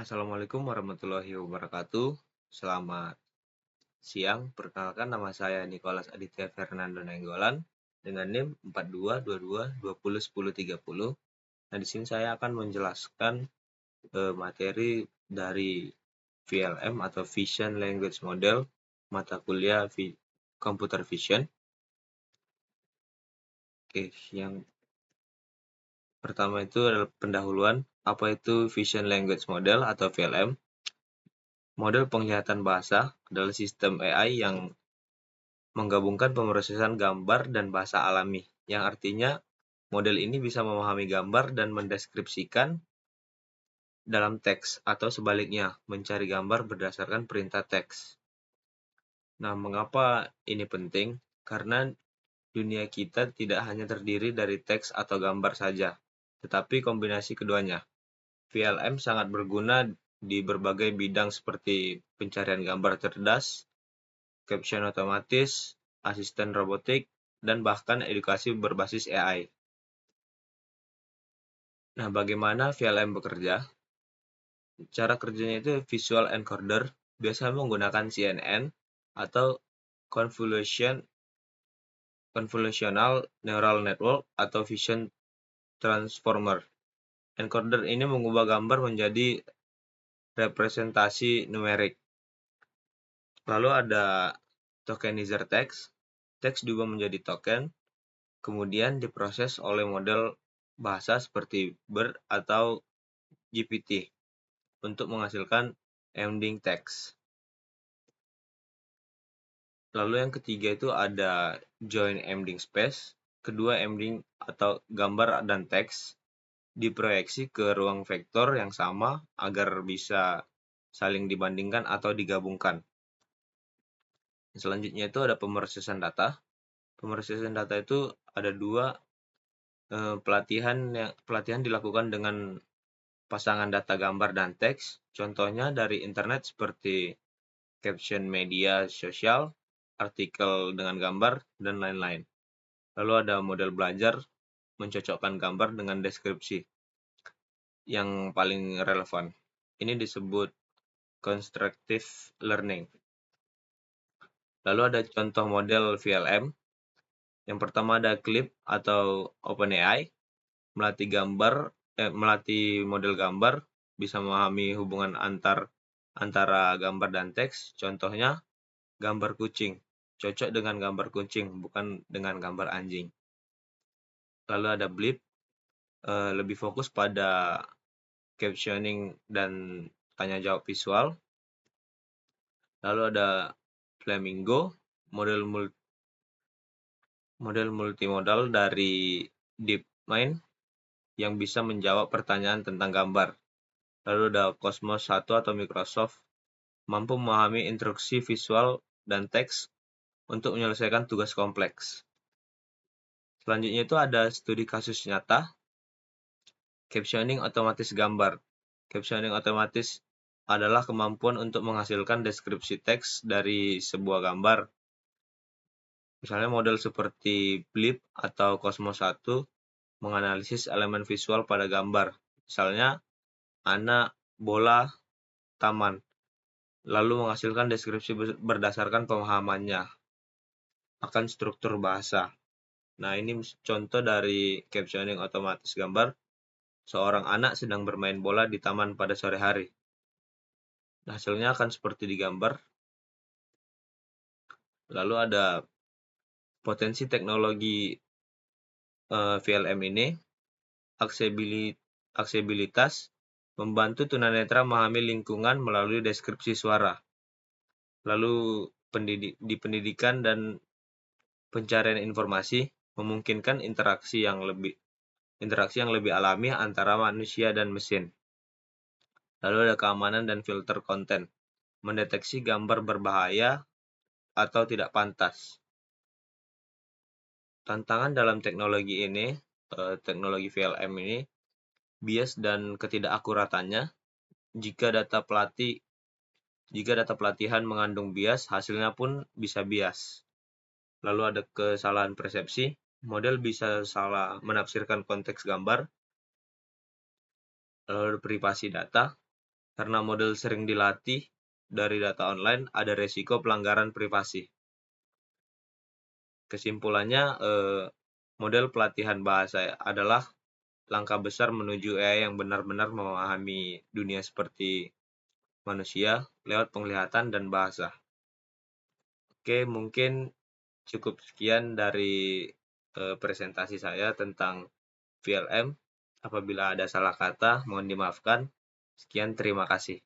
Assalamualaikum warahmatullahi wabarakatuh. Selamat siang. Perkenalkan, nama saya Nicholas Aditya Fernando Nainggolan dengan NIM 4222201030. Nah, di sini saya akan menjelaskan materi dari VLM atau Vision Language Model, mata kuliah Computer Vision. Oke, yang pertama itu adalah pendahuluan. Apa itu Vision Language Model atau VLM? Model penglihatan bahasa adalah sistem AI yang menggabungkan pemrosesan gambar dan bahasa alami, yang artinya model ini bisa memahami gambar dan mendeskripsikan dalam teks, atau sebaliknya, mencari gambar berdasarkan perintah teks. Nah, mengapa ini penting? Karena dunia kita tidak hanya terdiri dari teks atau gambar saja, tetapi kombinasi keduanya. VLM sangat berguna di berbagai bidang seperti pencarian gambar cerdas, caption otomatis, asisten robotik, dan bahkan edukasi berbasis AI. Nah, bagaimana VLM bekerja? Cara kerjanya itu visual encoder, biasanya menggunakan CNN atau convolutional neural network atau vision transformer. Encoder ini mengubah gambar menjadi representasi numerik. Lalu ada tokenizer text. Teks diubah menjadi token, kemudian diproses oleh model bahasa seperti BERT atau GPT untuk menghasilkan embedding text. Lalu yang ketiga itu ada join embedding space. Kedua embedding atau gambar dan teks diproyeksi ke ruang vektor yang sama agar bisa saling dibandingkan atau digabungkan. Selanjutnya itu ada pemrosesan data. Pemrosesan data itu ada dua. Pelatihan dilakukan dengan pasangan data gambar dan teks. Contohnya dari internet seperti caption media sosial, artikel dengan gambar, dan lain-lain. Lalu ada model belajar mencocokkan gambar dengan deskripsi yang paling relevan. Ini disebut constructive learning. Lalu ada contoh model VLM. Yang pertama ada Clip atau OpenAI, melatih model gambar bisa memahami hubungan antara gambar dan teks. Contohnya gambar kucing, cocok dengan gambar kucing, bukan dengan gambar anjing. Lalu ada Blip, lebih fokus pada captioning dan tanya jawab visual. Lalu ada Flamingo, model multimodal dari DeepMind yang bisa menjawab pertanyaan tentang gambar. Lalu ada Cosmos 1 atau Microsoft, mampu memahami instruksi visual dan teks untuk menyelesaikan tugas kompleks. Selanjutnya itu ada studi kasus nyata, captioning otomatis gambar. Captioning otomatis adalah kemampuan untuk menghasilkan deskripsi teks dari sebuah gambar. Misalnya model seperti Blip atau Cosmos 1 menganalisis elemen visual pada gambar. Misalnya anak, bola, taman. Lalu menghasilkan deskripsi berdasarkan pemahamannya akan struktur bahasa. Nah, ini contoh dari captioning otomatis gambar. Seorang anak sedang bermain bola di taman pada sore hari. Nah, hasilnya akan seperti di gambar. Lalu ada potensi teknologi VLM ini, aksesibilitas, membantu tunanetra memahami lingkungan melalui deskripsi suara. Lalu di pendidikan dan pencarian informasi memungkinkan interaksi yang lebih alami antara manusia dan mesin. Lalu ada keamanan dan filter konten, mendeteksi gambar berbahaya atau tidak pantas. Tantangan dalam teknologi ini, teknologi VLM ini, bias dan ketidakakuratannya. Jika data pelatihan mengandung bias, hasilnya pun bisa bias. Lalu ada kesalahan persepsi, model bisa salah menafsirkan konteks gambar. Lalu ada privasi data, Karena model sering dilatih dari data online, ada resiko pelanggaran privasi. Kesimpulannya, model pelatihan bahasa adalah langkah besar menuju AI yang benar-benar memahami dunia seperti manusia lewat penglihatan dan bahasa. Oke, mungkin cukup sekian dari presentasi saya tentang VLM. Apabila ada salah kata, mohon dimaafkan. Sekian, terima kasih.